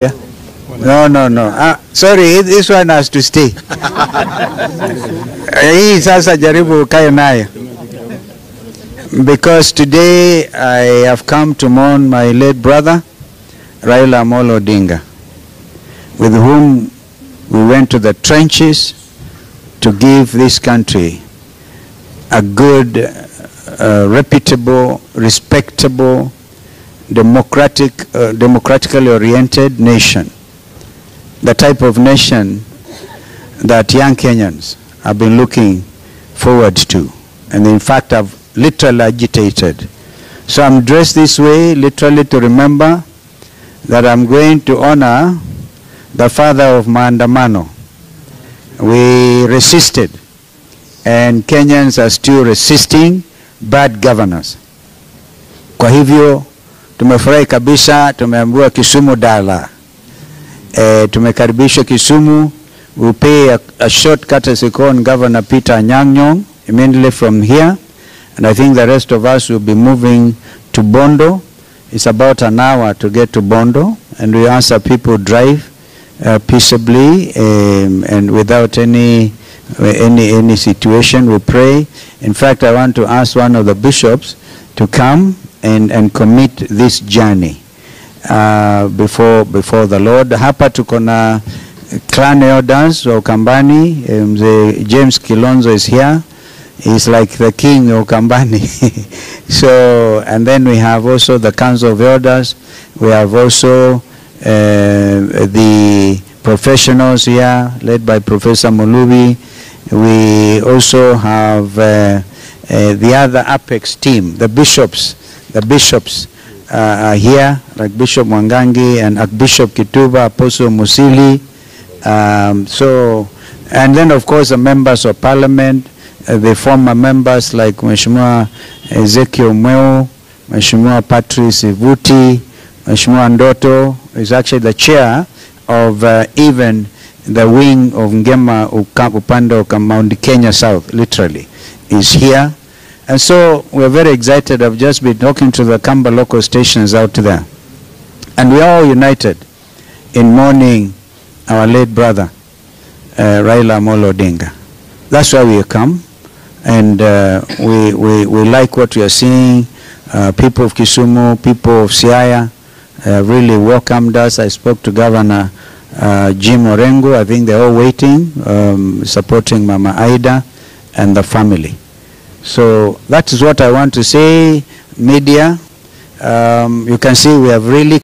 Yeah. No. Sorry, this one has to stay. Hii sasa jaribu ukae nayo. Because today I have come to mourn my late brother, Raila Amolo Odinga, with whom we went to the trenches to give this country a good, reputable, respectable, democratically oriented nation. The type of nation that young Kenyans have been looking forward to, and in fact have literally agitated. So I'm dressed this way literally to remember that I'm going to honor the father of maandamano. We resisted, and Kenyans are still resisting bad governors. Kwa hivyo tumefurahi kabisa, tumeambiwa Kisumu dala. Tumekaribishwa Kisumu. We'll pay a short courtesy call on Governor Peter Anyang' Nyong'o immediately from here. And I think the rest of us will be moving to Bondo. It's about an hour to get to Bondo. And we ask that people drive peaceably and without any situation. We pray. In fact, I want to ask one of the bishops to come and commit this journey before the Lord. Hapa tuko na clan elders wa Ukambani. James Kilonzo is here. He's like the king of Ukambani. So, and then we have also the council of elders. We have also the professionals here, led by Professor Mulubi. We also have the other Apex team, the bishops. The bishops are here, like Bishop Mwangangi and Archbishop Kituba, Apostle Musili. And then of course the members of parliament, the former members like Mheshimiwa Ezekiel Mweo, Mheshimiwa Patrice Ivuti, Mheshimiwa Ndoto is actually the chair of even the wing of Ngema upande wa Mount Kenya South, literally, is here. And so we're very excited. I've just been talking to the Kamba local stations out there. And we are all united in mourning our late brother, Raila Amolo Odinga. That's why we come. And we like what we are seeing. People of Kisumu, people of Siaya really welcomed us. I spoke to Governor Jim Orengo. I think they're all waiting, supporting Mama Aida and the family. So that is what I want to say. Media, you can see we have really